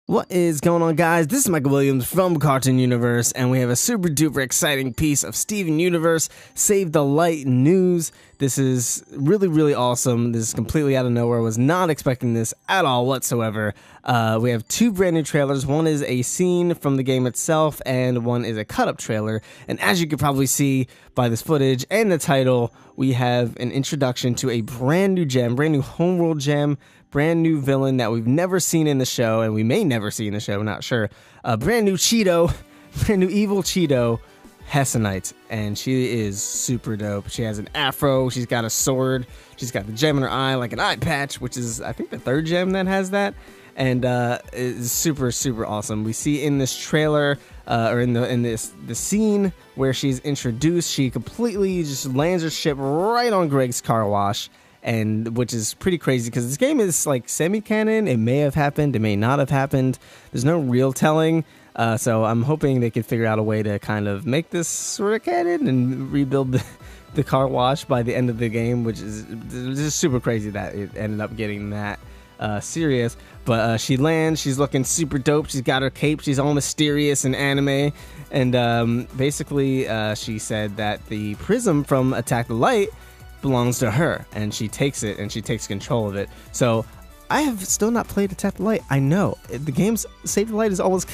What is going on, guys? This is Michael Williams from Cartoon Universe, and we have a super duper exciting piece of Steven Universe Save the Light news. This is really awesome. This is completely out of nowhere. I was not expecting this at all whatsoever. We have two brand new trailers. One is a scene from the game itself, and one is a cut-up trailer. And as you can probably see by this footage and the title, we have an introduction to a brand new gem, brand new homeworld gem, brand new villain that we've never seen in the show, and we may never see in the show, not sure. Brand new Cheeto, brand new evil Cheeto, Hessonite, and she is super dope. She has an afro, she's got a sword, she's got the gem in her eye like an eye patch, which is, I think, the third gem that has that, and it's super awesome. We see in this trailer, or in the scene where she's introduced, she completely just lands her ship right on Greg's car wash, and which is pretty crazy because this game is like semi-canon. It may have happened, it may not have happened. There's no real telling, so I'm hoping they could figure out a way to kind of make this sort of canon and rebuild the car wash by the end of the game, which is just super crazy that it ended up getting that serious. But she lands, she's looking super dope, she's got her cape, she's all mysterious and anime, and basically she said that the prism from Attack the Light belongs to her, and she takes it and she takes control of it. So I have still not played Attack the Light. I know the game's Save the Light is almost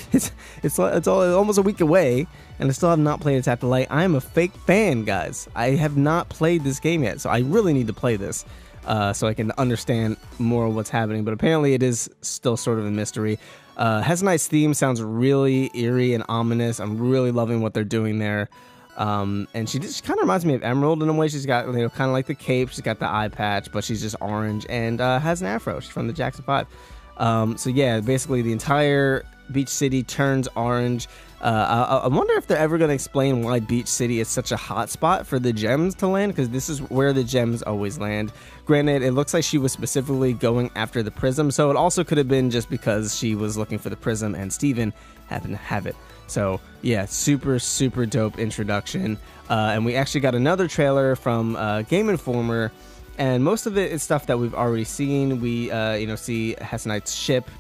it's almost a week away, and I still have not played Attack the Light. I am a fake fan, guys. I have not played this game yet, so I really need to play this so I can understand more of what's happening. But apparently it is still sort of a mystery. Hessonite's theme sounds really eerie and ominous. I'm really loving what they're doing there. And she kind of reminds me of Emerald in a way. She's got, kind of like the cape, she's got the eye patch, but she's just orange and has an afro. She's from the Jackson 5. So yeah, basically the entire Beach City turns orange. I wonder if they're ever going to explain why Beach City is such a hot spot for the gems to land, because this is where the gems always land. Granted, it looks like she was specifically going after the prism, so it also could have been just because she was looking for the prism and Steven happened to have it. So yeah, super dope introduction. And we actually got another trailer from Game Informer, and most of it is stuff that we've already seen. We see Hessonite's ship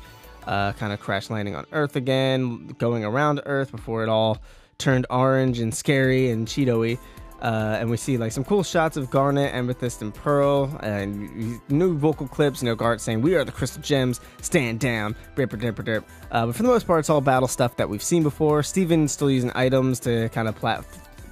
kind of crash landing on Earth again, going around Earth before it all turned orange and scary and Cheeto-y. And we see like some cool shots of Garnet, Amethyst, and Pearl, and new vocal clips. Garnet saying, "We are the Crystal Gems, stand down." But for the most part, it's all battle stuff that we've seen before. Steven's still using items to kind of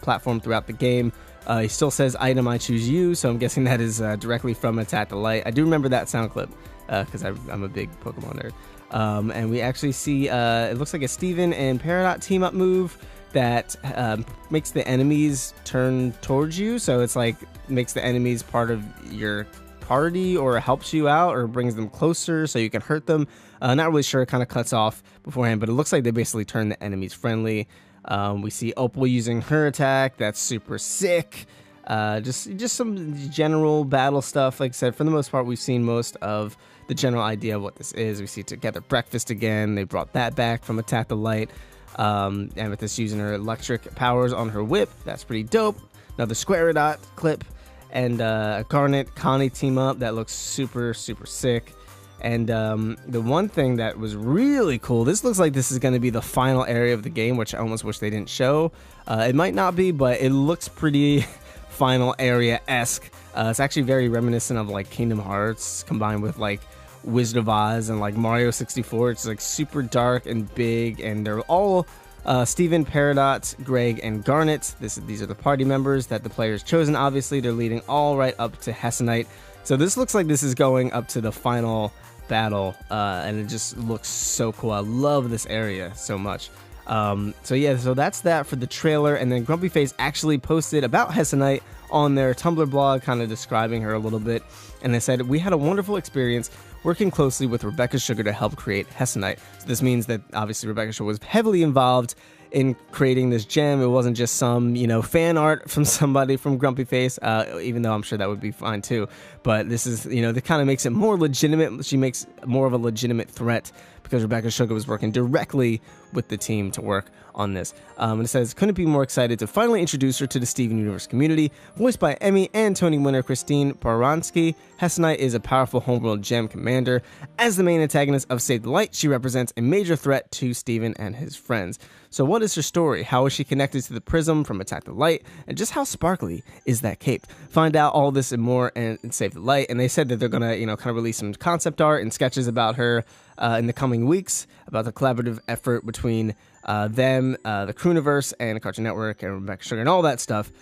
platform throughout the game. He still says, "Item, I choose you," so I'm guessing that is directly from Attack the Light. I do remember that sound clip because I'm a big Pokemon nerd. And we actually see it looks like a Steven and Peridot team up move that makes the enemies turn towards you. So it's like makes the enemies part of your party, or helps you out, or brings them closer so you can hurt them. Not really sure. It kind of cuts off beforehand, but it looks like they basically turn the enemies friendly. We see Opal using her attack. That's super sick. Just some general battle stuff. Like I said, for the most part, we've seen most of the general idea of what this is. We see Together Breakfast again. They brought that back from Attack the Light. Amethyst using her electric powers on her whip. That's pretty dope. Another Squaridot clip. And Garnet, Connie team up. That looks super sick. And the one thing that was really cool, this looks like this is going to be the final area of the game, which I almost wish they didn't show. It might not be, but it looks pretty final area-esque. It's actually very reminiscent of like Kingdom Hearts combined with like Wizard of Oz and like Mario 64. It's like super dark and big, and they're all Steven, Peridot, Greg, and Garnet. These are the party members that the player's chosen. Obviously, they're leading all right up to Hessonite. So this looks like this is going up to the final battle, and it just looks so cool. I love this area so much. So that's that for the trailer. And then Grumpy Face actually posted about Hessonite on their Tumblr blog, kind of describing her a little bit. And they said, "We had a wonderful experience working closely with Rebecca Sugar to help create Hessonite." So this means that obviously Rebecca Sugar was heavily involved in creating this gem. It wasn't just some, fan art from somebody from Grumpy Face, even though I'm sure that would be fine too. But this is, that kind of makes it more legitimate. She makes more of a legitimate threat because Rebecca Sugar was working directly with the team to work on this. And it says, couldn't be more excited to finally introduce her to the Steven Universe community. Voiced by Emmy and Tony winner Christine Baranski, Hessa Knight is a powerful homeworld gem commander. As the main antagonist of Save the Light, she represents a major threat to Steven and his friends. So what is her story? How is she connected to the Prism from Attack the Light? And just how sparkly is that cape? Find out all this and more in Save the Light. And they said that they're going to, kind of release some concept art and sketches about her in the coming weeks, about the collaborative effort between them, the Crewniverse, and Cartoon Network, and Rebecca Sugar, and all that stuff.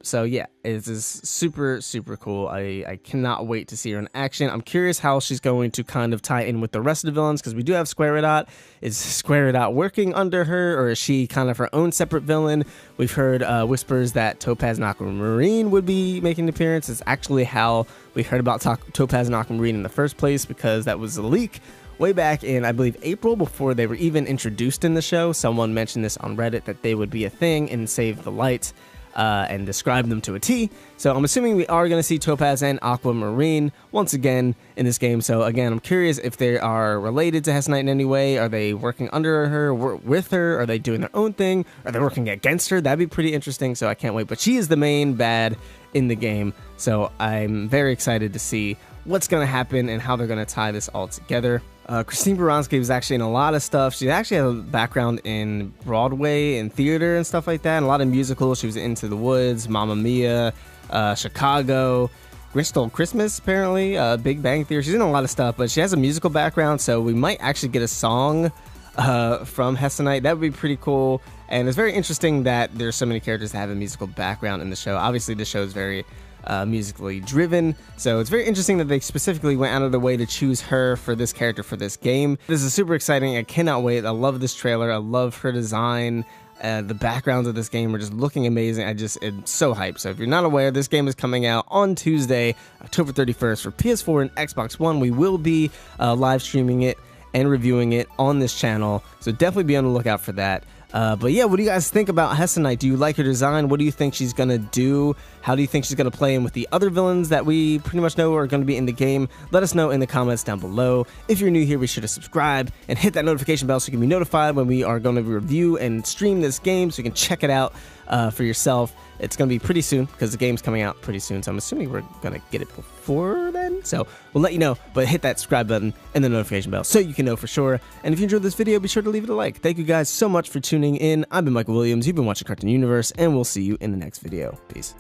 So yeah, it is super, super cool. I cannot wait to see her in action. I'm curious how she's going to kind of tie in with the rest of the villains, because we do have Squareadot. Is Squareadot working under her, or is she kind of her own separate villain? We've heard whispers that Topaz and Aquamarine would be making an appearance. It's actually how we heard about Topaz and Aquamarine in the first place, because that was a leak way back in, I believe, April, before they were even introduced in the show. Someone mentioned this on Reddit, that they would be a thing in Save the Light, and describe them to a T. So I'm assuming we are going to see Topaz and Aquamarine once again in this game. So again, I'm curious if they are related to Hessa Knight in any way. Are they working under her, with her? Are they doing their own thing? Are they working against her? That'd be pretty interesting, so I can't wait. But she is the main bad in the game, so I'm very excited to see what's going to happen and how they're going to tie this all together. Christine Baranski was actually in a lot of stuff. She actually has a background in Broadway and theater and stuff like that, and a lot of musicals. She was in Into the Woods, Mamma Mia, Chicago, Grinch Stole Christmas, apparently, Big Bang Theory. She's in a lot of stuff, but she has a musical background, so we might actually get a song from Hessa Knight. That would be pretty cool, and it's very interesting that there's so many characters that have a musical background in the show. Obviously, the show is very musically driven, so it's very interesting that they specifically went out of their way to choose her for this character for this game. This is super exciting. I cannot wait. I love this trailer. I love her design. The backgrounds of this game are just looking amazing. It's so hyped. So if you're not aware, this game is coming out on Tuesday, October 31st for PS4 and Xbox One. We will be live streaming it and reviewing it on this channel, so definitely be on the lookout for that. But yeah, what do you guys think about Hessa Knight? Do you like her design? What do you think she's going to do? How do you think she's going to play in with the other villains that we pretty much know are going to be in the game? Let us know in the comments down below. If you're new here, be sure to subscribe and hit that notification bell so you can be notified when we are going to review and stream this game, so you can check it out for yourself. It's going to be pretty soon, because the game's coming out pretty soon, so I'm assuming we're going to get it before then. So we'll let you know, but hit that subscribe button and the notification bell so you can know for sure. And if you enjoyed this video, be sure to leave it a like. Thank you guys so much for tuning in. I've been Michael Williams. You've been watching Cartoon Universe, and we'll see you in the next video. Peace.